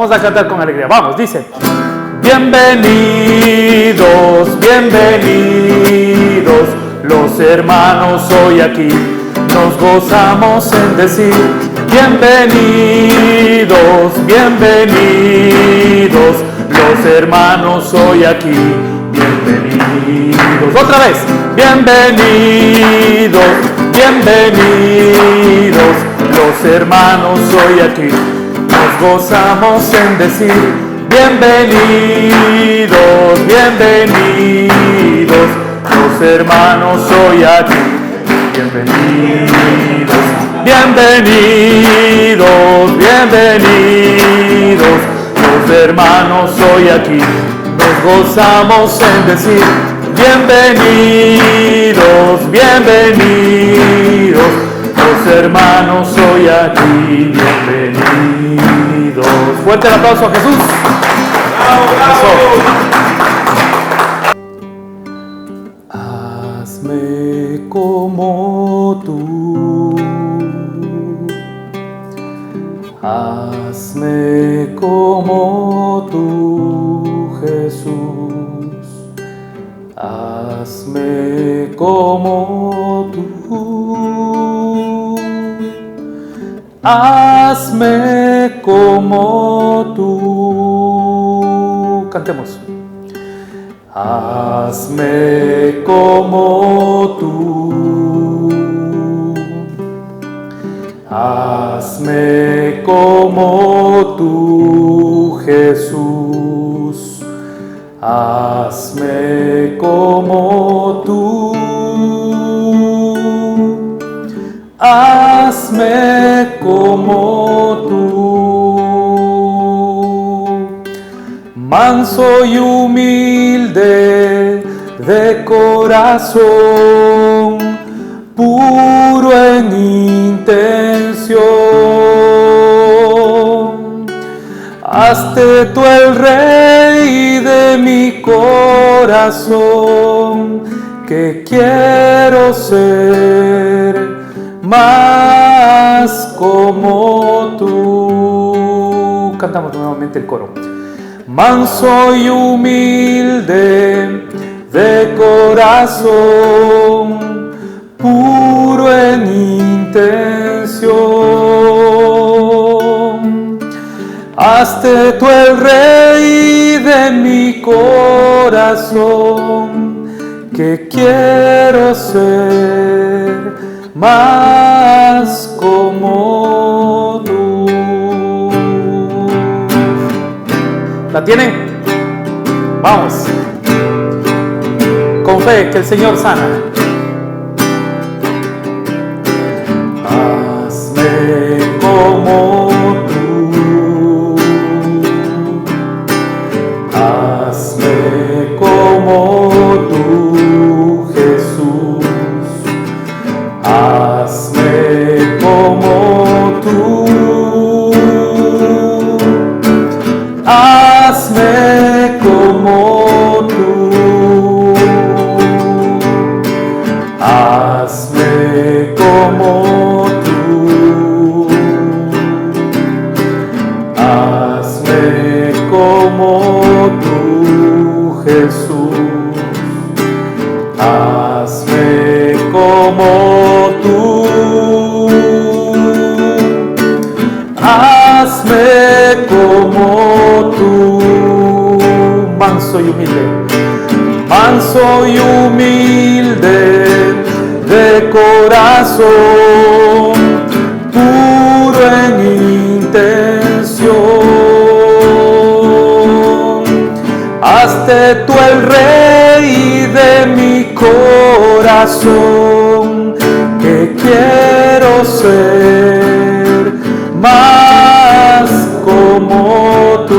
Vamos a cantar con alegría. Vamos, dice: bienvenidos, bienvenidos, los hermanos hoy aquí. Nos gozamos en decir: bienvenidos, bienvenidos, los hermanos hoy aquí. Bienvenidos. Otra vez: bienvenidos, bienvenidos, los hermanos hoy aquí. Nos gozamos en decir: bienvenidos, bienvenidos, los hermanos hoy aquí. Bienvenidos, bienvenidos, bienvenidos, los hermanos hoy aquí. Nos gozamos en decir: bienvenidos, bienvenidos, los hermanos hoy aquí. Bienvenidos. Fuerte el aplauso a Jesús. ¡Bravo, bravo! Hazme como tú, hazme como tú, Jesús, hazme como tú, hazme como tú. Cantemos. Hazme como tú, hazme como tú, Jesús, hazme como tú, hazme como tú. Manso y humilde de corazón, puro en intención. Hazte tú el rey de mi corazón, que quiero ser más como tú. Cantamos nuevamente el coro. Manso y humilde de corazón, puro en intención. Hazte tú el rey de mi corazón, que quiero ser más como tú. ¿La tienen? Vamos. Con fe que el Señor sana. Hazme como tú, hazme como tú, Jesús, hazme como tú, hazme como tú, hazme como tú, hazme como tú, Jesús, hazme como tú, hazme como tú. Manso y humilde, manso y humilde de corazón, puro en intención. Hazte tú el rey de mi corazón, que quiero ser más como tú.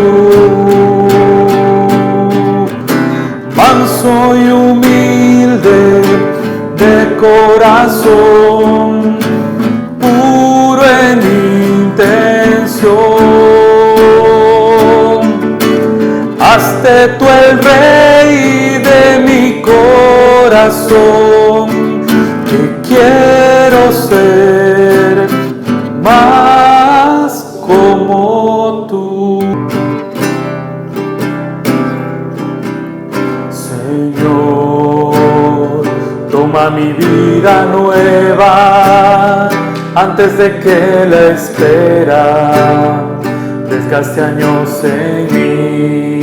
Manso y humilde de corazón, puro en intención. Hazte tú el rey de mi corazón, que quiero ser más como tú. a mi vida nueva antes de que la espera desgaste años en mí.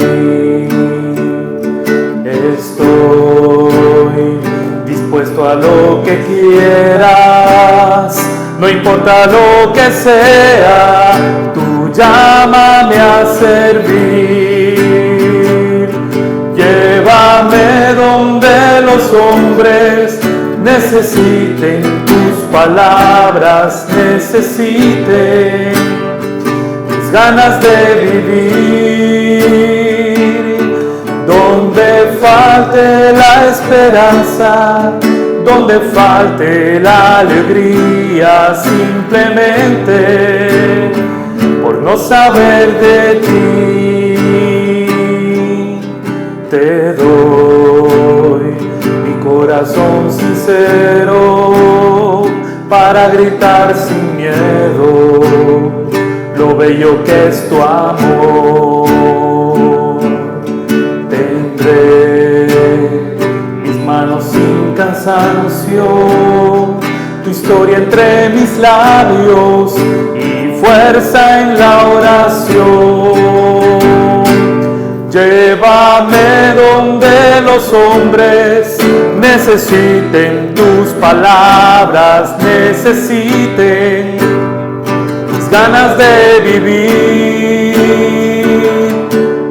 Estoy dispuesto a lo que quieras, no importa lo que sea, tú llámame a servir. Llévame donde los hombres necesiten tus palabras, necesiten mis ganas de vivir. Donde falte la esperanza, donde falte la alegría, simplemente por no saber de ti, te doy mi corazón sincero para gritar sin miedo lo bello que es tu amor. Tendré mis manos sin cansancio, tu historia entre mis labios y fuerza en la oración. Llévame donde los hombres necesiten tus palabras, necesiten mis ganas de vivir.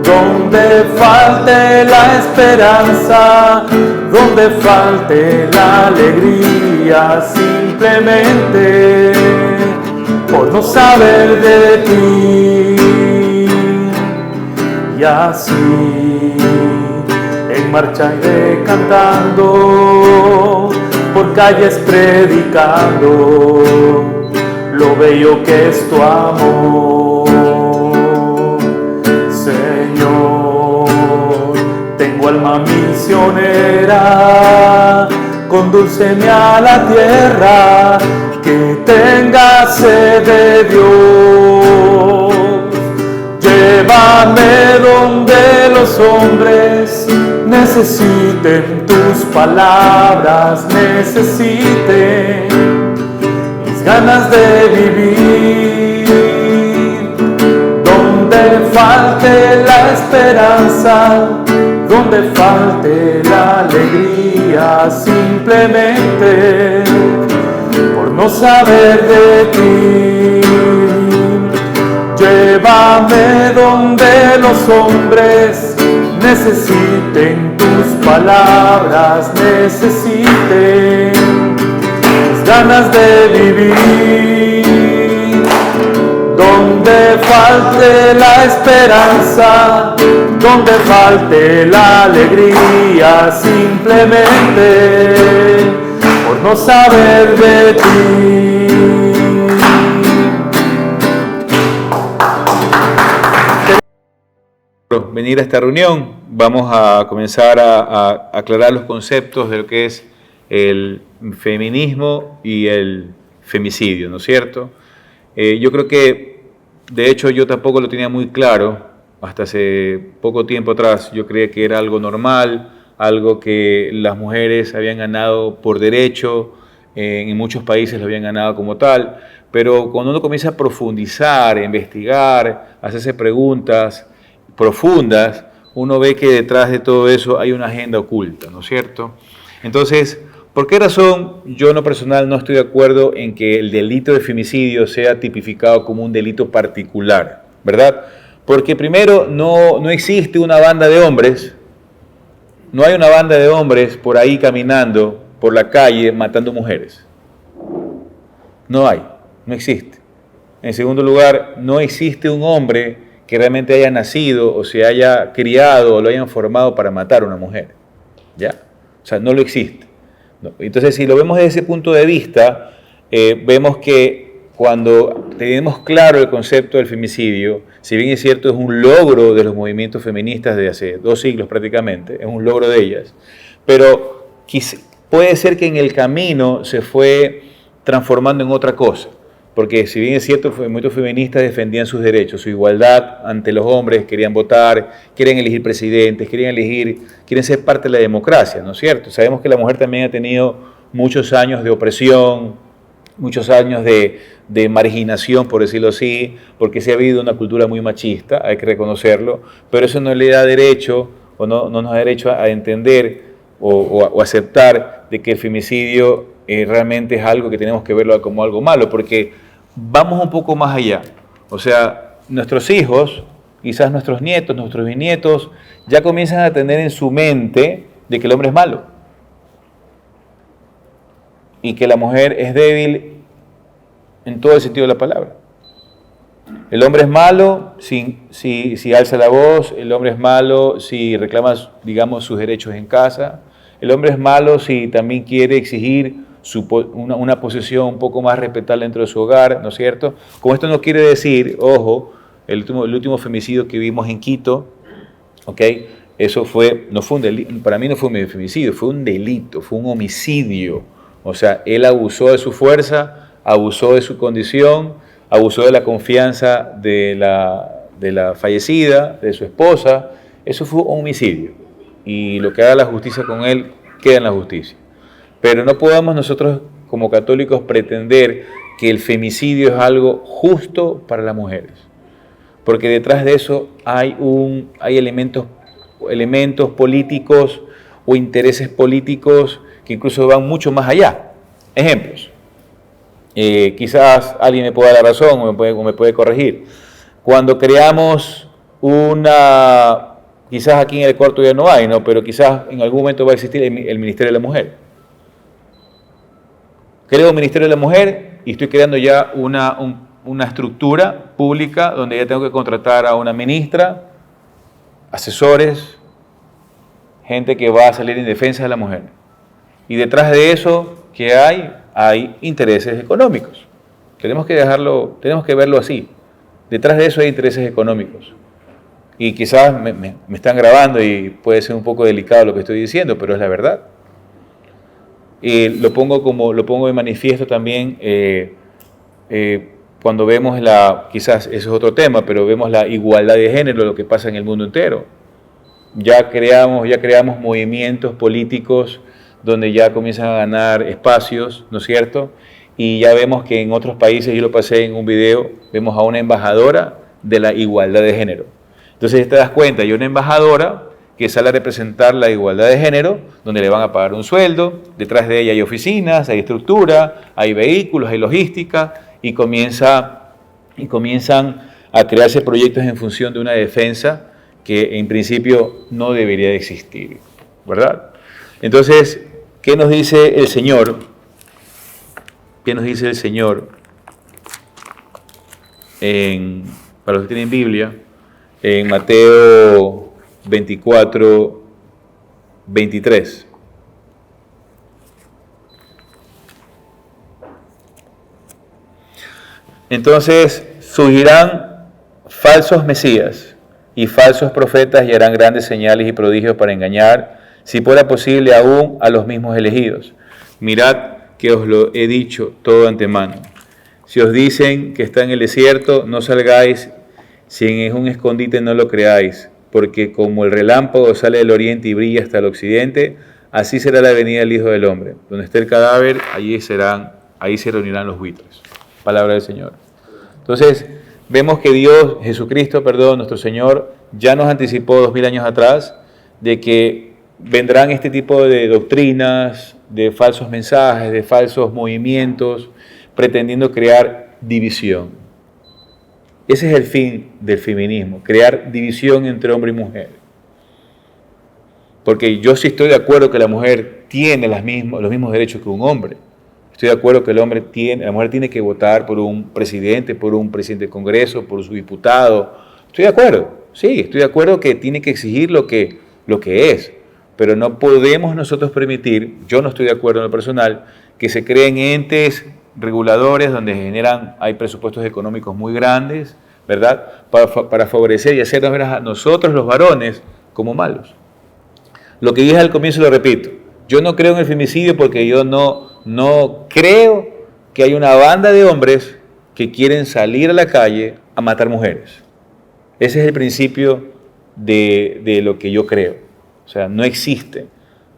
Donde falte la esperanza, donde falte la alegría, simplemente por no saber de ti. Y así, en marcha iré cantando, por calles predicando lo bello que es tu amor. Señor, tengo alma misionera, condúceme a la tierra que tenga sed de Dios. Llévame donde los hombres necesiten tus palabras, necesiten mis ganas de vivir. Donde falte la esperanza, donde falte la alegría, simplemente por no saber de ti. Llévame donde los hombres necesiten tus palabras, necesiten mis ganas de vivir. Donde falte la esperanza, donde falte la alegría, simplemente por no saber de ti. Venir a esta reunión, vamos a comenzar a aclarar los conceptos de lo que es el feminismo y el femicidio, ¿no es cierto? Yo creo que, de hecho, yo tampoco lo tenía muy claro hasta hace poco tiempo atrás. Yo creía que era algo normal, algo que las mujeres habían ganado por derecho, en muchos países lo habían ganado como tal, pero cuando uno comienza a profundizar, a investigar, a hacerse preguntas profundas, uno ve que detrás de todo eso hay una agenda oculta, ¿no es cierto? Entonces, ¿por qué razón yo en lo personal no estoy de acuerdo en que el delito de femicidio sea tipificado como un delito particular, ¿verdad? Porque primero no existe una banda de hombres, no hay una banda de hombres por ahí caminando por la calle matando mujeres. No hay, no existe. En segundo lugar, no existe un hombre que realmente haya nacido o se haya criado o lo hayan formado para matar a una mujer, ¿ya? O sea, no lo existe. No. Entonces, si lo vemos desde ese punto de vista, vemos que cuando tenemos claro el concepto del femicidio, si bien es cierto, es un logro de los movimientos feministas de hace 2 siglos prácticamente, es un logro de ellas, pero puede ser que en el camino se fue transformando en otra cosa. Porque si bien es cierto, muchos feministas defendían sus derechos, su igualdad ante los hombres, querían votar, quieren elegir presidentes, quieren ser parte de la democracia, ¿no es cierto? Sabemos que la mujer también ha tenido muchos años de opresión, muchos años de marginación, por decirlo así, porque sí ha habido una cultura muy machista, hay que reconocerlo, pero eso no le da derecho o no nos da derecho a entender o aceptar de que el femicidio realmente es algo que tenemos que verlo como algo malo, porque vamos un poco más allá. O sea, nuestros hijos, quizás nuestros nietos, nuestros bisnietos, ya comienzan a tener en su mente de que el hombre es malo y que la mujer es débil en todo el sentido de la palabra. El hombre es malo si alza la voz, el hombre es malo si reclama, digamos, sus derechos en casa, el hombre es malo si también quiere exigir una posición un poco más respetable dentro de su hogar, ¿no es cierto? Con esto no quiere decir, ojo, el último femicidio que vimos en Quito, ¿ok? Eso no fue un delito, para mí no fue un femicidio, fue un delito, fue un homicidio. O sea, él abusó de su fuerza, abusó de su condición, abusó de la confianza de la fallecida, de su esposa. Eso fue un homicidio. Y lo que haga la justicia con él, queda en la justicia. Pero no podemos nosotros como católicos pretender que el femicidio es algo justo para las mujeres. Porque detrás de eso hay elementos políticos o intereses políticos que incluso van mucho más allá. Ejemplos. Quizás alguien me pueda dar la razón o me puede corregir. Cuando creamos quizás aquí en el Ecuador todavía no hay, ¿no? Pero quizás en algún momento va a existir el Ministerio de la Mujer. Creo un Ministerio de la Mujer y estoy creando ya una estructura pública donde ya tengo que contratar a una ministra, asesores, gente que va a salir en defensa de la mujer. Y detrás de eso, ¿qué hay? Hay intereses económicos. Tenemos que verlo así. Detrás de eso hay intereses económicos. Y quizás me están grabando y puede ser un poco delicado lo que estoy diciendo, pero es la verdad. Y lo pongo de manifiesto también cuando vemos quizás eso es otro tema, pero vemos la igualdad de género, lo que pasa en el mundo entero. Ya creamos movimientos políticos donde ya comienzan a ganar espacios, ¿no es cierto? Y ya vemos que en otros países, yo lo pasé en un video, vemos a una embajadora de la igualdad de género. Entonces te das cuenta, hay una embajadora que sale a representar la igualdad de género, donde le van a pagar un sueldo, detrás de ella hay oficinas, hay estructura, hay vehículos, hay logística, y comienzan a crearse proyectos en función de una defensa que en principio no debería de existir, ¿verdad? Entonces, ¿qué nos dice el Señor? ¿Qué nos dice el Señor para los que tienen Biblia? En Mateo 24, 23. Entonces surgirán falsos mesías y falsos profetas y harán grandes señales y prodigios para engañar, si fuera posible, aún a los mismos elegidos. Mirad que os lo he dicho todo de antemano. Si os dicen que está en el desierto, no salgáis. Si es un escondite, no lo creáis, porque como el relámpago sale del oriente y brilla hasta el occidente, así será la venida del Hijo del Hombre. Donde esté el cadáver, ahí se reunirán los buitres. Palabra del Señor. Entonces, vemos que Jesucristo, nuestro Señor, ya nos anticipó 2000 años atrás de que vendrán este tipo de doctrinas, de falsos mensajes, de falsos movimientos, pretendiendo crear división. Ese es el fin del feminismo, crear división entre hombre y mujer. Porque yo sí estoy de acuerdo que la mujer tiene los mismos derechos que un hombre. Estoy de acuerdo que la mujer tiene que votar por un presidente del Congreso, por su diputado. Estoy de acuerdo, sí, estoy de acuerdo que tiene que exigir lo que es. Pero no podemos nosotros permitir, yo no estoy de acuerdo en lo personal, que se creen entes reguladores donde hay presupuestos económicos muy grandes, ¿verdad? Para favorecer y hacernos ver a nosotros los varones como malos. Lo que dije al comienzo lo repito, yo no creo en el femicidio porque yo no creo que hay una banda de hombres que quieren salir a la calle a matar mujeres. Ese es el principio de lo que yo creo. O sea, no existe.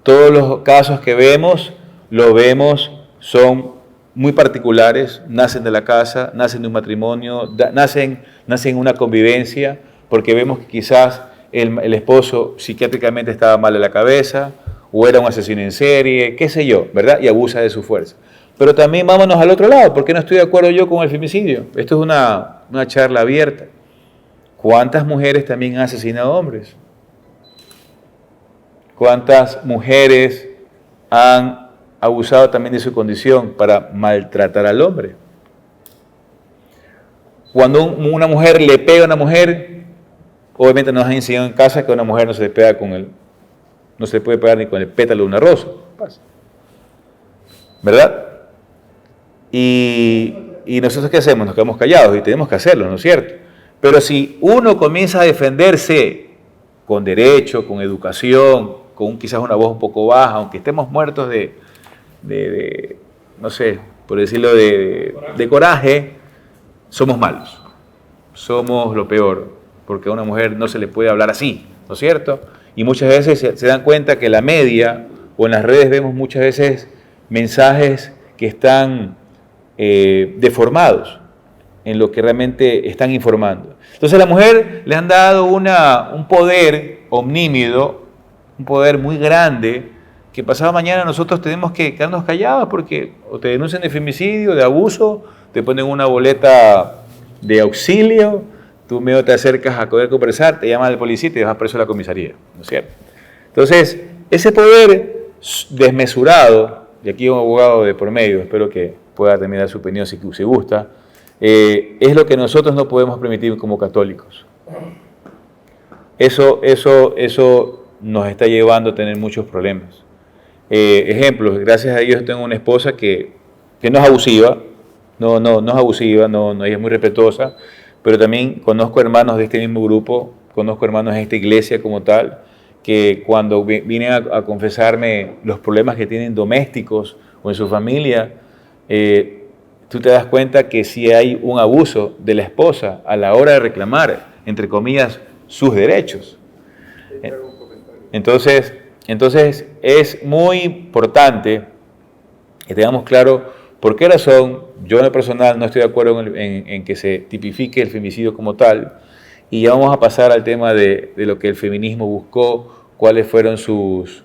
Todos los casos que vemos lo vemos, son muy particulares, nacen de la casa, nacen de un matrimonio, nacen en una convivencia, porque vemos que quizás el esposo psiquiátricamente estaba mal de la cabeza, o era un asesino en serie, qué sé yo, ¿verdad? Y abusa de su fuerza. Pero también vámonos al otro lado, porque no estoy de acuerdo yo con el femicidio. Esto es una charla abierta. ¿Cuántas mujeres también han asesinado hombres? ¿Cuántas mujeres han abusado también de su condición para maltratar al hombre? Cuando una mujer le pega a una mujer, obviamente nos han enseñado en casa que a una mujer no se le pega no se le puede pegar ni con el pétalo de una rosa, ¿verdad? Y nosotros ¿qué hacemos? Nos quedamos callados y tenemos que hacerlo, ¿no es cierto? Pero si uno comienza a defenderse con derecho, con educación, con quizás una voz un poco baja, aunque estemos muertos no sé, por decirlo de coraje, somos malos, somos lo peor, porque a una mujer no se le puede hablar así, ¿no es cierto? Y muchas veces se dan cuenta que la media o en las redes vemos muchas veces mensajes que están deformados en lo que realmente están informando. Entonces a la mujer le han dado un poder omnímido, un poder muy grande, que pasado mañana nosotros tenemos que quedarnos callados porque o te denuncian de femicidio, de abuso, te ponen una boleta de auxilio, tú medio te acercas a poder conversar, te llaman al policía y te vas preso a la comisaría, ¿no es cierto? Entonces, ese poder desmesurado, y aquí hay un abogado de por medio, espero que pueda también dar su opinión si gusta, es lo que nosotros no podemos permitir como católicos. Eso nos está llevando a tener muchos problemas. Ejemplos, gracias a Dios tengo una esposa que no es abusiva, no es abusiva, ella es muy respetuosa, pero también conozco hermanos de este mismo grupo, conozco hermanos de esta iglesia como tal, que cuando vienen a confesarme los problemas que tienen domésticos o en su familia, tú te das cuenta que sí hay un abuso de la esposa a la hora de reclamar, entre comillas, sus derechos. Entonces es muy importante que tengamos claro por qué razón yo en lo personal no estoy de acuerdo en que se tipifique el femicidio como tal, y ya vamos a pasar al tema de lo que el feminismo buscó, cuáles fueron sus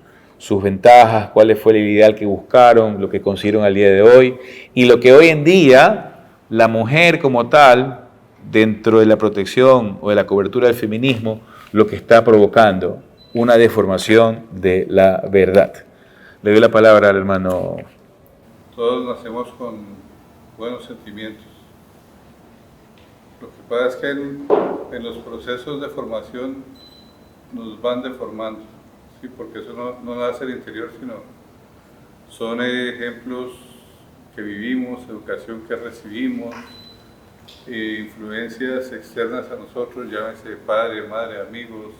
ventajas, cuál fue el ideal que buscaron, lo que consiguieron al día de hoy, y lo que hoy en día la mujer como tal, dentro de la protección o de la cobertura del feminismo, lo que está provocando una deformación de la verdad. Le doy la palabra al hermano. Todos nacemos con buenos sentimientos. Lo que pasa es que en los procesos de formación nos van deformando, ¿sí? Porque eso no nace del interior, sino son ejemplos que vivimos, educación que recibimos, influencias externas a nosotros, llámese padre, madre, amigos,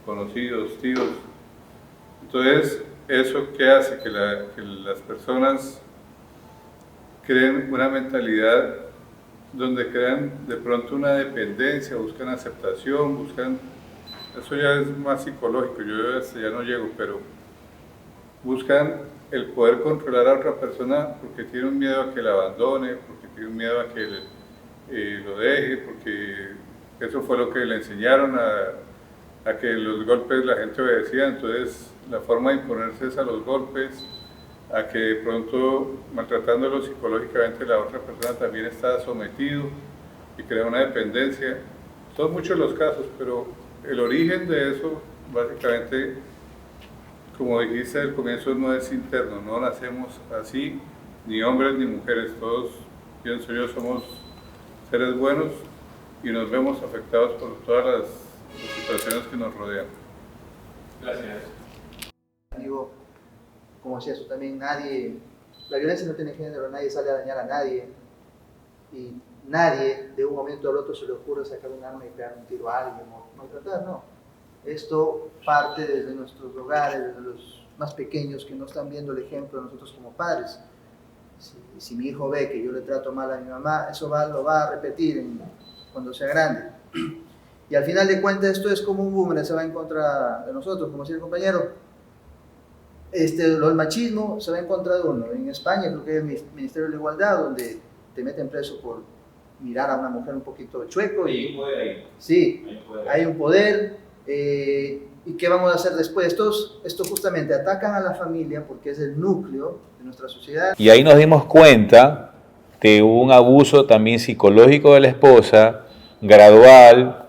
conocidos, tíos. Entonces, ¿eso qué hace? Que las personas creen una mentalidad donde crean de pronto una dependencia, buscan aceptación, eso ya es más psicológico, yo ya no llego, pero buscan el poder controlar a otra persona porque tiene un miedo a que la abandone, porque tiene un miedo a que lo deje, porque eso fue lo que le enseñaron a que los golpes la gente obedecía, entonces la forma de imponerse es a los golpes, a que de pronto maltratándolo psicológicamente la otra persona también está sometido y crea una dependencia. Son muchos los casos, pero el origen de eso básicamente, como dijiste al comienzo, no es interno, no nacemos así, ni hombres ni mujeres, todos, pienso yo, somos seres buenos y nos vemos afectados por todas las situaciones que nos rodean. Gracias. Digo, como decía eso también, la violencia no tiene género, nadie sale a dañar a nadie y nadie de un momento al otro se le ocurre sacar un arma y pegar un tiro a alguien o maltratar, no. Esto parte desde nuestros hogares, desde los más pequeños que no están viendo el ejemplo de nosotros como padres. Si mi hijo ve que yo le trato mal a mi mamá, eso lo va a repetir cuando sea grande. Y al final de cuentas esto es como un boomerang, se va en contra de nosotros, como decía el compañero. Lo del machismo se va en contra de uno. En España creo que es el Ministerio de la Igualdad, donde te meten preso por mirar a una mujer un poquito chueco. Hay un poder ahí. Sí, hay un poder. ¿Y qué vamos a hacer después? Estos justamente atacan a la familia porque es el núcleo de nuestra sociedad. Y ahí nos dimos cuenta de un abuso también psicológico de la esposa, gradual,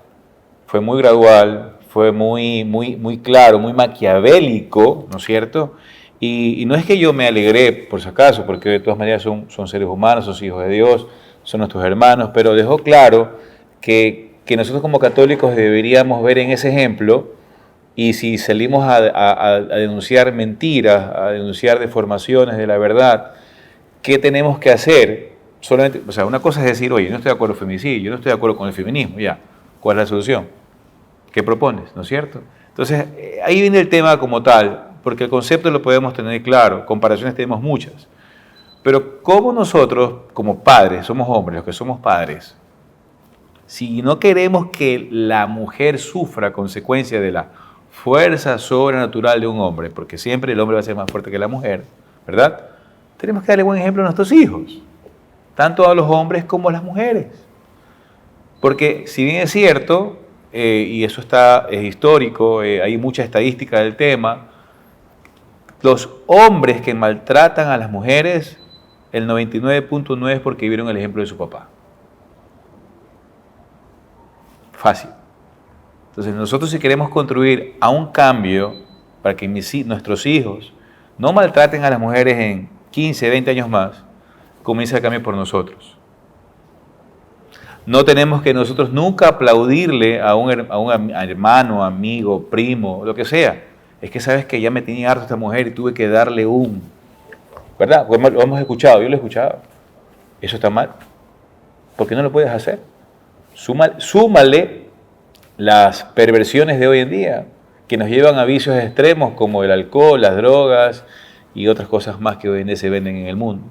fue muy gradual, fue muy claro, muy maquiavélico, ¿no es cierto? Y no es que yo me alegré, por si acaso, porque de todas maneras son seres humanos, son hijos de Dios, son nuestros hermanos, pero dejó claro que nosotros como católicos deberíamos ver en ese ejemplo, y si salimos a denunciar mentiras, a denunciar deformaciones de la verdad, ¿qué tenemos que hacer? Solamente, o sea, una cosa es decir, oye, yo no estoy de acuerdo con el femicidio, yo no estoy de acuerdo con el feminismo, ya, ¿cuál es la solución? ¿Qué propones? ¿No es cierto? Entonces, ahí viene el tema como tal, porque el concepto lo podemos tener claro, comparaciones tenemos muchas, pero ¿cómo nosotros, como padres, somos hombres, los que somos padres, si no queremos que la mujer sufra consecuencia de la fuerza sobrenatural de un hombre, porque siempre el hombre va a ser más fuerte que la mujer, ¿verdad? Tenemos que darle buen ejemplo a nuestros hijos, tanto a los hombres como a las mujeres. Porque si bien es cierto, y eso es histórico, hay mucha estadística del tema, los hombres que maltratan a las mujeres, el 99.9 es porque vieron el ejemplo de su papá. Fácil. Entonces nosotros si queremos contribuir a un cambio para que nuestros hijos no maltraten a las mujeres en 15, 20 años más, comienza el cambio por nosotros. No tenemos que nosotros nunca aplaudirle a un hermano, amigo, primo, lo que sea. Es que sabes que ya me tenía harto esta mujer y tuve que darle ¿verdad? Lo hemos escuchado, yo lo he escuchado. Eso está mal. ¿Por qué no lo puedes hacer? Súmale las perversiones de hoy en día que nos llevan a vicios extremos como el alcohol, las drogas y otras cosas más que hoy en día se venden en el mundo.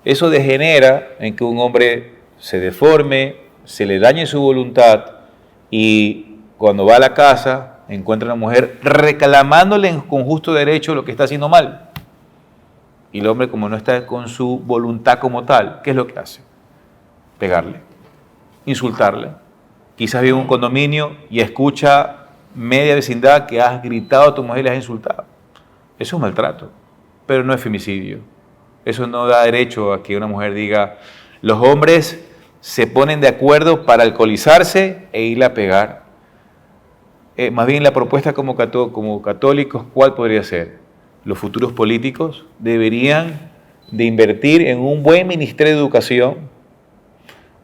Eso degenera en que un hombre se deforme, se le dañe su voluntad y cuando va a la casa encuentra a una mujer reclamándole con justo derecho lo que está haciendo mal. Y el hombre, como no está con su voluntad como tal, ¿qué es lo que hace? Pegarle, insultarle. Quizás vive en un condominio y escucha media vecindad que has gritado a tu mujer y le has insultado. Eso es maltrato, pero no es femicidio. Eso no da derecho a que una mujer diga, los hombres se ponen de acuerdo para alcoholizarse e irle a pegar. Más bien la propuesta como católicos, ¿cuál podría ser? Los futuros políticos deberían de invertir en un buen ministerio de educación,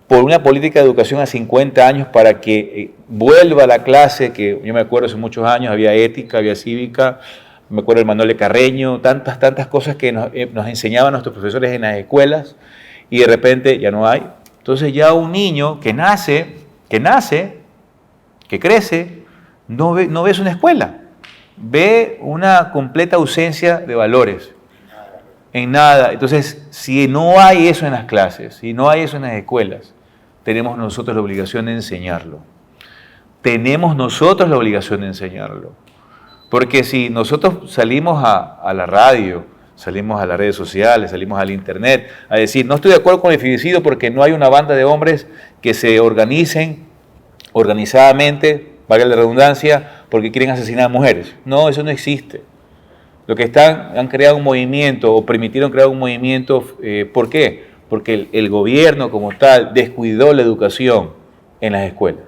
por una política de educación a 50 años para que vuelva a la clase, que yo me acuerdo hace muchos años, había ética, había cívica, me acuerdo del Manuel Carreño, tantas cosas que nos enseñaban nuestros profesores en las escuelas y de repente ya no hay. Entonces ya un niño que crece, no ve eso en la escuela, ve una completa ausencia de valores, en nada. Entonces, si no hay eso en las clases, si no hay eso en las escuelas, tenemos nosotros la obligación de enseñarlo. Tenemos nosotros la obligación de enseñarlo. Porque si nosotros salimos a la radio, salimos a las redes sociales, salimos al internet, a decir, no estoy de acuerdo con el femicidio porque no hay una banda de hombres que se organicen organizadamente, valga la redundancia, porque quieren asesinar a mujeres. No, eso no existe. Lo que han creado un movimiento o permitieron crear un movimiento, ¿por qué? Porque el gobierno como tal descuidó la educación en las escuelas.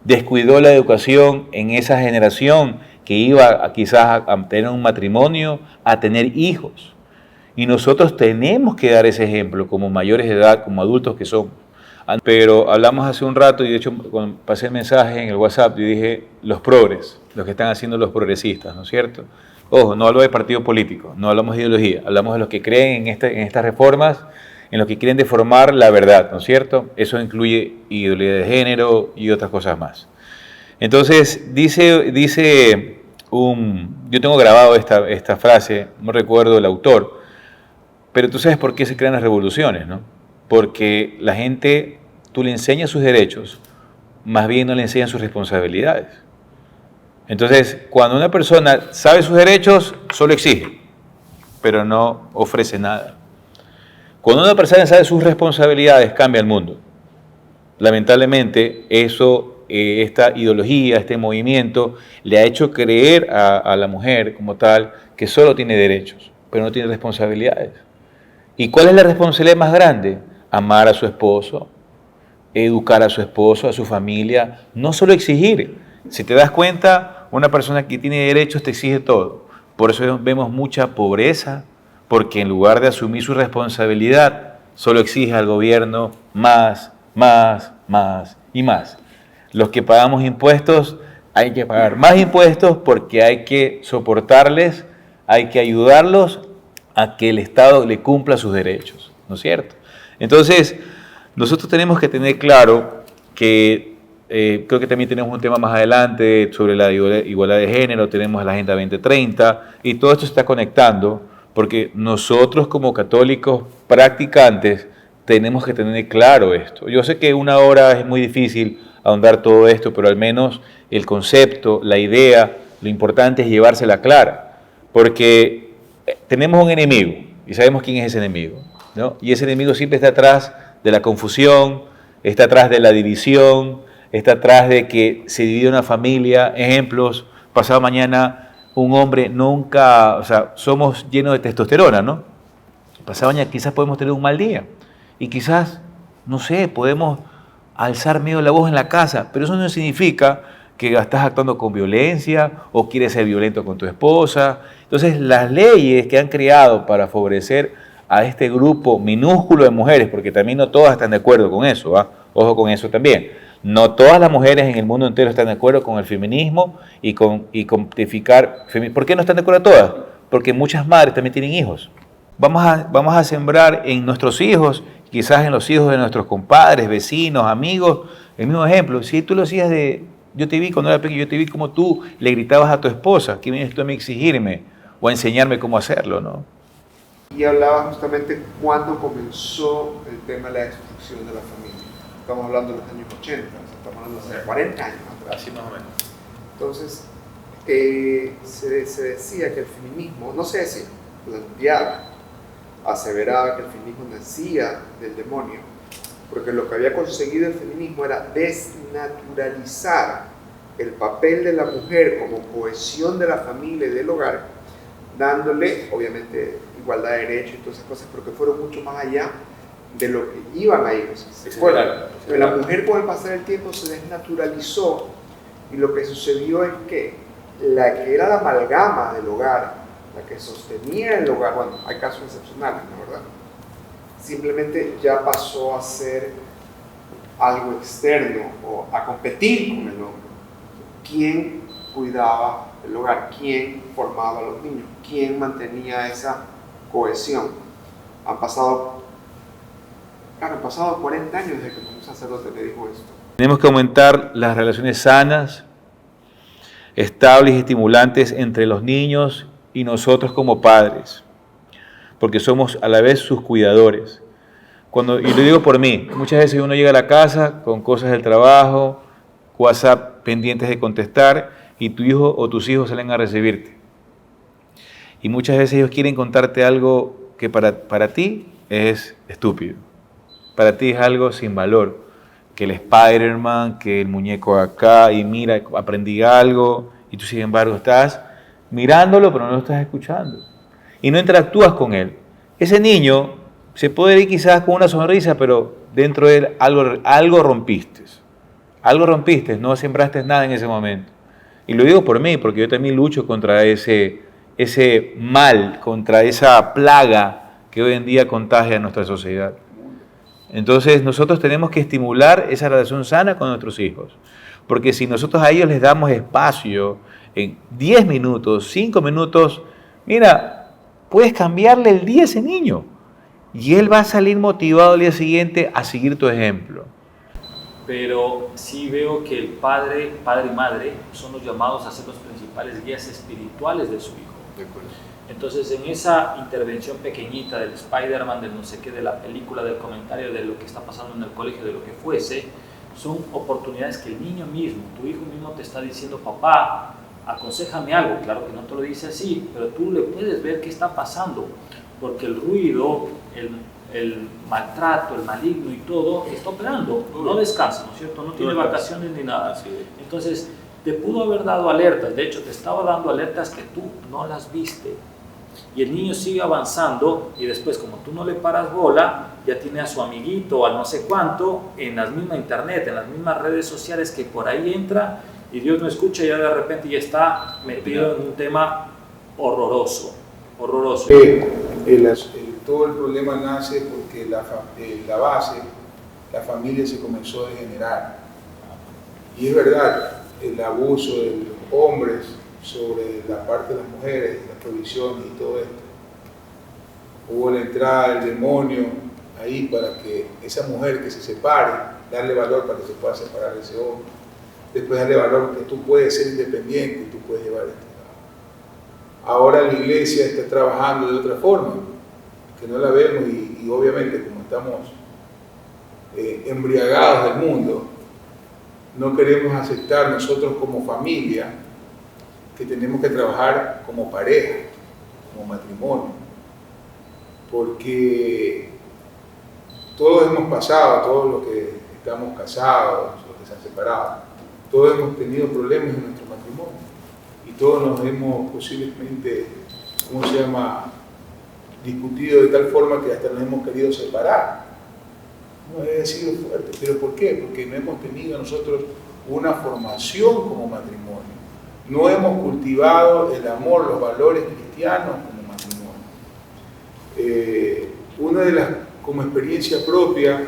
Descuidó la educación en esa generación que iba quizás a tener un matrimonio, a tener hijos. Y nosotros tenemos que dar ese ejemplo como mayores de edad, como adultos que somos. Pero hablamos hace un rato y de hecho cuando pasé el mensaje en el WhatsApp y dije los progres, los que están haciendo los progresistas, ¿no es cierto? Ojo, no hablo de partido político, no hablamos de ideología, hablamos de los que creen en estas reformas, en los que quieren deformar la verdad, ¿no es cierto? Eso incluye ideología de género y otras cosas más. Entonces, yo tengo grabado esta frase, no recuerdo el autor, pero tú sabes por qué se crean las revoluciones, ¿no? Porque la gente, tú le enseñas sus derechos, más bien no le enseñas sus responsabilidades. Entonces, cuando una persona sabe sus derechos, solo exige, pero no ofrece nada. Cuando una persona sabe sus responsabilidades, cambia el mundo. Lamentablemente, esta ideología, este movimiento, le ha hecho creer a la mujer como tal que solo tiene derechos, pero no tiene responsabilidades. ¿Y cuál es la responsabilidad más grande? Amar a su esposo, educar a su esposo, a su familia, no solo exigir. Si te das cuenta, una persona que tiene derechos te exige todo. Por eso vemos mucha pobreza, porque en lugar de asumir su responsabilidad, solo exige al gobierno más y más. Los que pagamos impuestos, hay que pagar más impuestos porque hay que soportarles, hay que ayudarlos a que el Estado le cumpla sus derechos, ¿no es cierto? Entonces, nosotros tenemos que tener claro que, creo que también tenemos un tema más adelante sobre la igualdad de género, tenemos la Agenda 2030 y todo esto se está conectando porque nosotros como católicos practicantes tenemos que tener claro esto. Yo sé que una hora es muy difícil ahondar todo esto, pero al menos el concepto, la idea, lo importante es llevársela clara, porque tenemos un enemigo y sabemos quién es ese enemigo, ¿no? Y ese enemigo siempre está atrás de la confusión, está atrás de la división, está atrás de que se divide una familia. Ejemplos, pasado mañana un hombre nunca, o sea, somos llenos de testosterona, ¿no? Pasado mañana quizás podemos tener un mal día y quizás, no sé, podemos alzar medio la voz en la casa, pero eso no significa que estás actuando con violencia o quieres ser violento con tu esposa. Entonces, las leyes que han creado para favorecer a este grupo minúsculo de mujeres, porque también no todas están de acuerdo con eso, ¿va? Ojo con eso también. No todas las mujeres en el mundo entero están de acuerdo con el feminismo y con tipificar. ¿Por qué no están de acuerdo todas? Porque muchas madres también tienen hijos. Vamos a sembrar en nuestros hijos, quizás en los hijos de nuestros compadres, vecinos, amigos, el mismo ejemplo. Si tú lo hacías yo te vi cuando era pequeño, yo te vi como tú le gritabas a tu esposa, ¿qué vienes tú a mí a exigirme o a enseñarme cómo hacerlo, no? Y hablaba justamente cuándo comenzó el tema de la destrucción de la familia. Estamos hablando de los años 80, estamos hablando de hace 40 años atrás. Así más o menos. Entonces, se decía que el feminismo, no se decía, planteaba, aseveraba que el feminismo nacía del demonio, porque lo que había conseguido el feminismo era desnaturalizar el papel de la mujer como cohesión de la familia y del hogar, dándole, obviamente, igualdad de derechos y todas esas cosas, pero que fueron mucho más allá de lo que iban a ir. La mujer con el pasar del tiempo se desnaturalizó y lo que sucedió es que la que era la amalgama del hogar, la que sostenía el hogar, bueno, hay casos excepcionales, ¿no, verdad? Simplemente ya pasó a ser algo externo o a competir con el hombre. ¿Quién cuidaba el hogar? ¿Quién formaba a los niños? ¿Quién mantenía esa cohesión? Han pasado 40 años desde que un sacerdote le dijo esto. Tenemos que aumentar las relaciones sanas, estables y estimulantes entre los niños y nosotros como padres, porque somos a la vez sus cuidadores. Y lo digo por mí, muchas veces uno llega a la casa con cosas del trabajo, WhatsApp pendientes de contestar, y tu hijo o tus hijos salen a recibirte. Y muchas veces ellos quieren contarte algo que para ti es estúpido, para ti es algo sin valor, que el Spider-Man, que el muñeco acá, y mira, aprendí algo, y tú sin embargo estás mirándolo, pero no lo estás escuchando. Y no interactúas con él. Ese niño se puede ir quizás con una sonrisa, pero dentro de él algo rompiste. Algo rompiste, no sembraste nada en ese momento. Y lo digo por mí, porque yo también lucho contra ese mal, contra esa plaga que hoy en día contagia a nuestra sociedad. Entonces nosotros tenemos que estimular esa relación sana con nuestros hijos. Porque si nosotros a ellos les damos espacio, en 10 minutos, 5 minutos, mira, puedes cambiarle el día a ese niño. Y él va a salir motivado al día siguiente a seguir tu ejemplo. Pero sí veo que el padre y madre son los llamados a ser los principales guías espirituales de su hijo. De acuerdo. Entonces, en esa intervención pequeñita del Spider-Man, del no sé qué, de la película, del comentario de lo que está pasando en el colegio, de lo que fuese, son oportunidades que el niño mismo, tu hijo mismo te está diciendo: papá, aconséjame algo. Claro que no te lo dice así, pero tú le puedes ver qué está pasando, porque el ruido, el maltrato, el maligno y todo está operando, no descansa, ¿no es cierto? No tiene vacaciones ni nada. Entonces, te pudo haber dado alertas, de hecho te estaba dando alertas que tú no las viste. Y el niño sigue avanzando y después, como tú no le paras bola, ya tiene a su amiguito, a no sé cuánto, en las mismas internet, en las mismas redes sociales, que por ahí entra y Dios no escucha y ya de repente ya está metido en un tema horroroso, horroroso. Todo el problema nace porque la base, la familia se comenzó a degenerar. Y es verdad, el abuso de los hombres sobre la parte de las mujeres, las provisiones y todo esto. Hubo la entrada del demonio ahí para que esa mujer que se separe, darle valor para que se pueda separar de ese hombre. Después darle valor porque tú puedes ser independiente y tú puedes llevar esto. Ahora la iglesia está trabajando de otra forma, que no la vemos y obviamente como estamos embriagados del mundo, no queremos aceptar nosotros como familia que tenemos que trabajar como pareja, como matrimonio, porque todos hemos pasado, todos los que estamos casados, los que se han separado, todos hemos tenido problemas en nuestro matrimonio y todos nos hemos posiblemente, discutido de tal forma que hasta nos hemos querido separar. No ha sido fuerte, pero ¿por qué? Porque no hemos tenido nosotros una formación como matrimonio. No hemos cultivado el amor, los valores cristianos como matrimonio. Una de las, como experiencia propia,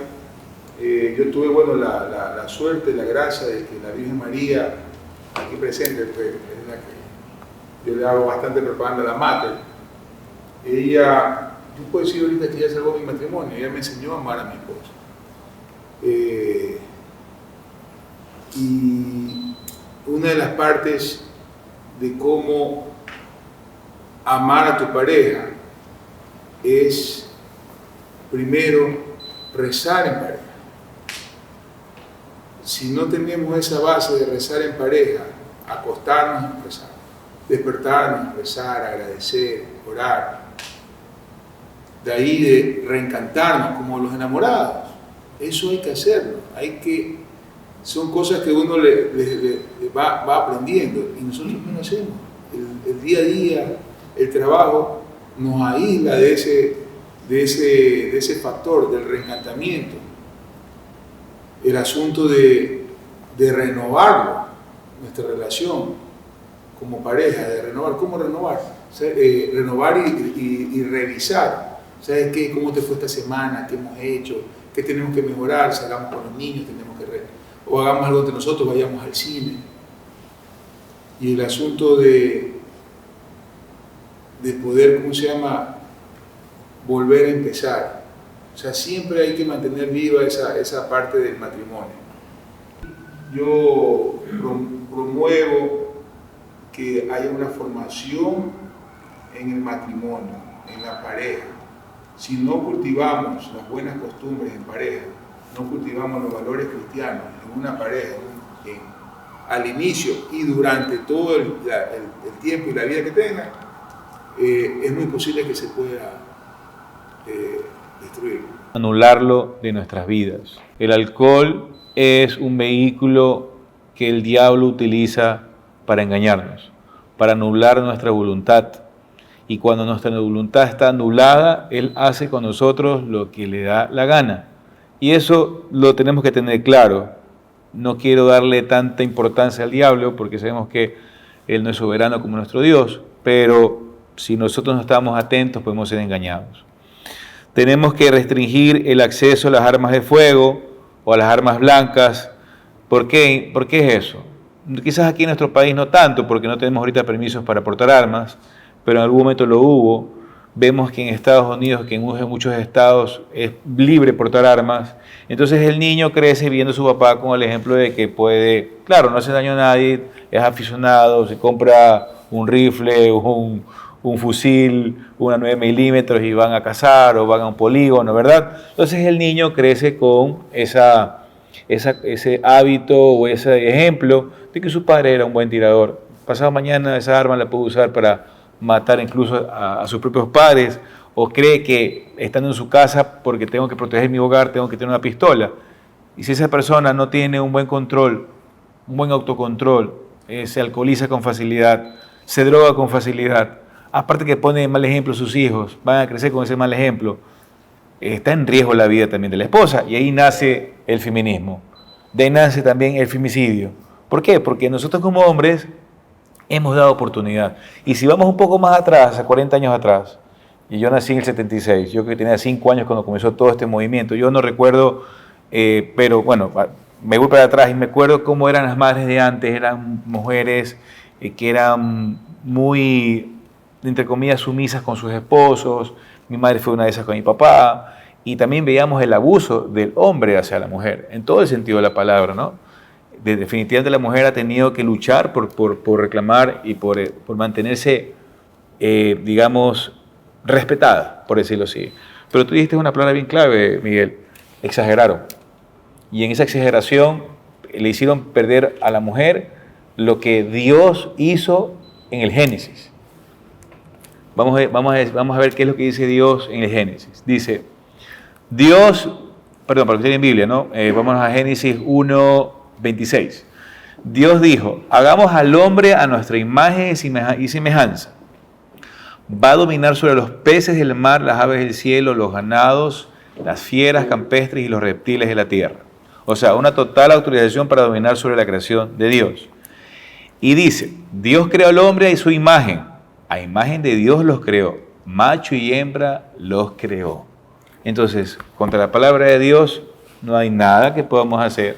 yo tuve la suerte, la gracia de que la Virgen María, aquí presente, pues, es la que yo le hago bastante propaganda a la Mater. Ella, yo puedo decir ahorita que ella salvó mi matrimonio, ella me enseñó a amar a mi esposa. Y una de las partes de cómo amar a tu pareja es primero rezar en pareja. Si no tenemos esa base de rezar en pareja, acostarnos y rezar, despertarnos, rezar, agradecer, orar, de ahí de reencantarnos como los enamorados, eso hay que hacerlo, son cosas que uno va aprendiendo y nosotros no lo hacemos. El día a día, el trabajo nos aísla de ese factor del reencantamiento. El asunto de renovarlo, nuestra relación como pareja, de renovar. ¿Cómo renovar? Renovar y revisar. ¿Sabes qué? ¿Cómo te fue esta semana? ¿Qué hemos hecho? ¿Qué tenemos que mejorar? Si hagamos con los niños, o hagamos algo entre nosotros, vayamos al cine. Y el asunto de poder, volver a empezar. O sea, siempre hay que mantener viva esa parte del matrimonio. Yo promuevo que haya una formación en el matrimonio, en la pareja. Si no cultivamos las buenas costumbres en pareja, no cultivamos los valores cristianos en una pareja, al inicio y durante todo el tiempo y la vida que tenga, es muy posible que se pueda destruir. Anularlo de nuestras vidas. El alcohol es un vehículo que el diablo utiliza para engañarnos, para anular nuestra voluntad. Y cuando nuestra voluntad está anulada, Él hace con nosotros lo que le da la gana. Y eso lo tenemos que tener claro. No quiero darle tanta importancia al diablo porque sabemos que Él no es soberano como nuestro Dios, pero si nosotros no estamos atentos podemos ser engañados. Tenemos que restringir el acceso a las armas de fuego o a las armas blancas. ¿Por qué? ¿Por qué es eso? Quizás aquí en nuestro país no tanto, porque no tenemos ahorita permisos para portar armas, pero en algún momento lo hubo. Vemos que en Estados Unidos, que en muchos estados es libre portar armas. Entonces el niño crece viendo a su papá con el ejemplo de que puede, claro, no hace daño a nadie, es aficionado, se compra un rifle, un fusil, una 9 milímetros y van a cazar o van a un polígono, ¿verdad? Entonces el niño crece con ese hábito o ese ejemplo de que su padre era un buen tirador pasado mañana esa arma la puede usar para matar incluso a sus propios padres, o cree que estando en su casa, porque tengo que proteger mi hogar, tengo que tener una pistola. Y si esa persona no tiene un buen control, un buen autocontrol, se alcoholiza con facilidad, se droga con facilidad, aparte que pone mal ejemplo a sus hijos, van a crecer con ese mal ejemplo, está en riesgo la vida también de la esposa, y ahí nace el feminismo, de ahí nace también el femicidio. ¿Por qué? Porque nosotros como hombres hemos dado oportunidad. Y si vamos un poco más atrás, a 40 años atrás, y yo nací en el 76, yo que tenía 5 años cuando comenzó todo este movimiento, yo no recuerdo, pero bueno, me voy para atrás y me acuerdo cómo eran las madres de antes, eran mujeres que eran muy, entre comillas, sumisas con sus esposos. Mi madre fue una de esas con mi papá, y también veíamos el abuso del hombre hacia la mujer, en todo el sentido de la palabra, ¿no? Definitivamente la mujer ha tenido que luchar por reclamar y por mantenerse, digamos, respetada, por decirlo así. Pero tú dijiste una palabra bien clave, Miguel: exageraron. Y en esa exageración le hicieron perder a la mujer lo que Dios hizo en el Génesis. Vamos a ver qué es lo que dice Dios en el Génesis. Dice, Dios, perdón, para que estén en Biblia, ¿no? Vamos a Génesis 1:26. Dios dijo, hagamos al hombre a nuestra imagen y semejanza. Va a dominar sobre los peces del mar, las aves del cielo, los ganados, las fieras campestres y los reptiles de la tierra. O sea, una total autorización para dominar sobre la creación de Dios. Y dice, Dios creó al hombre a su imagen. A imagen de Dios los creó. Macho y hembra los creó. Entonces, contra la palabra de Dios no hay nada que podamos hacer.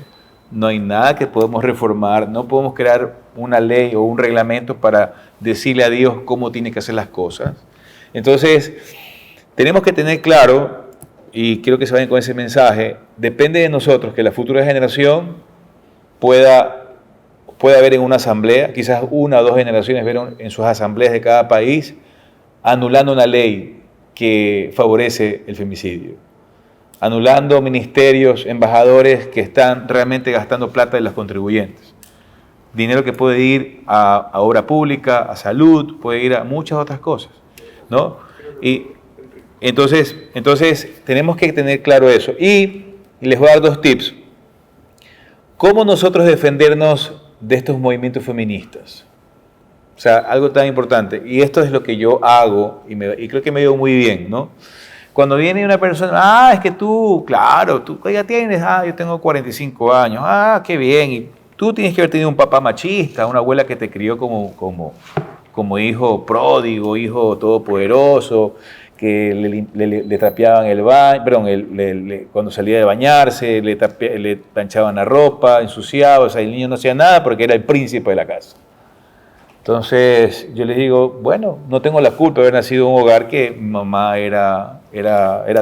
No hay nada que podemos reformar. No podemos crear una ley o un reglamento para decirle a Dios cómo tiene que hacer las cosas. Entonces, tenemos que tener claro, y quiero que se vayan con ese mensaje, depende de nosotros que la futura generación pueda haber en una asamblea, quizás 1 o 2 generaciones ver en sus asambleas de cada país, anulando una ley que favorece el femicidio, anulando ministerios, embajadores que están realmente gastando plata de los contribuyentes. Dinero que puede ir a obra pública, a salud, puede ir a muchas otras cosas, ¿no? Y entonces tenemos que tener claro eso. Y les voy a dar 2 tips. ¿Cómo nosotros defendernos de estos movimientos feministas? O sea, algo tan importante. Y esto es lo que yo hago y creo que me veo muy bien, ¿no? Cuando viene una persona, es que tú, claro, tú ya tienes, yo tengo 45 años, qué bien, y tú tienes que haber tenido un papá machista, una abuela que te crió como hijo pródigo, hijo todopoderoso, que le trapeaban el baño, perdón, cuando salía de bañarse, le planchaban la ropa, ensuciaba, o sea, el niño no hacía nada porque era el príncipe de la casa. Entonces yo les digo, bueno, no tengo la culpa de haber nacido en un hogar que mi mamá era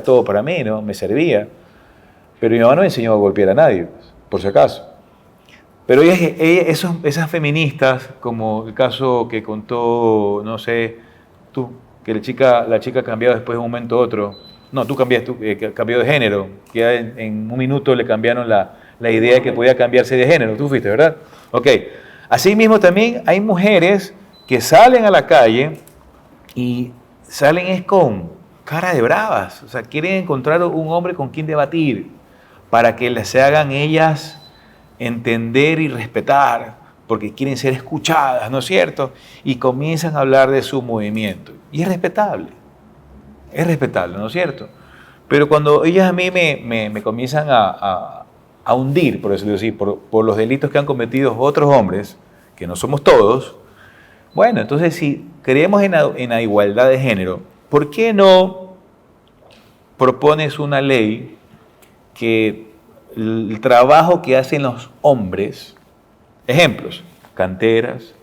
todo para mí, ¿no? Me servía. Pero mi mamá no me enseñó a golpear a nadie, por si acaso. Pero esas feministas, como el caso que contó, no sé, tú, que la chica cambió después de un momento a otro. No, tú cambió de género, que en un minuto le cambiaron la idea de que podía cambiarse de género. Tú fuiste, ¿verdad? Ok. Asimismo también hay mujeres que salen a la calle y salen con cara de bravas, o sea, quieren encontrar un hombre con quien debatir para que se hagan ellas entender y respetar, porque quieren ser escuchadas, ¿no es cierto? Y comienzan a hablar de su movimiento. Y es respetable, ¿no es cierto? Pero cuando ellas a mí me comienzan a hundir, por decirlo así, por los delitos que han cometido otros hombres, que no somos todos, bueno, entonces si creemos en la igualdad de género, ¿por qué no propones una ley que el trabajo que hacen los hombres, ejemplos, canteras,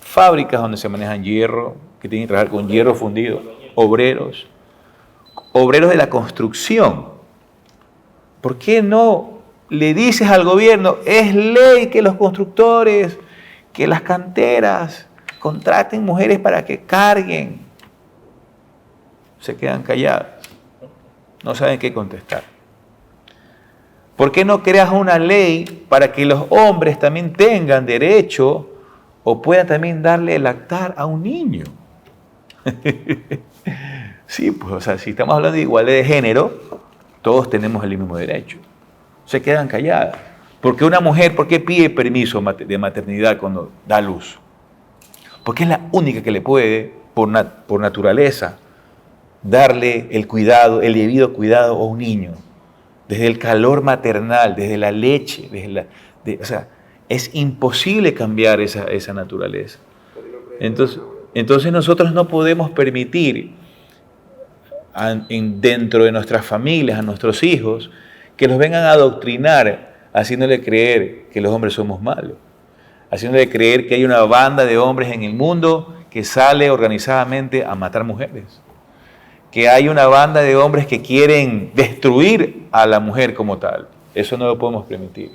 fábricas donde se manejan hierro, que tienen que trabajar con hierro fundido, obreros de la construcción, ¿por qué no le dices al gobierno, es ley que los constructores, que las canteras contraten mujeres para que carguen? Se quedan calladas, no saben qué contestar. ¿Por qué no creas una ley para que los hombres también tengan derecho o pueda también darle lactar a un niño. Sí, pues, o sea, si estamos hablando de igualdad de género, todos tenemos el mismo derecho. Se quedan calladas. Porque una mujer, ¿por qué pide permiso de maternidad cuando da luz? Porque es la única que le puede, por naturaleza, darle el cuidado, el debido cuidado a un niño. Desde el calor maternal, desde la leche, o sea, es imposible cambiar esa naturaleza. Entonces nosotros no podemos permitir dentro de nuestras familias, a nuestros hijos, que los vengan a adoctrinar, haciéndole creer que los hombres somos malos, haciéndole creer que hay una banda de hombres en el mundo que sale organizadamente a matar mujeres, que hay una banda de hombres que quieren destruir a la mujer como tal. Eso no lo podemos permitir.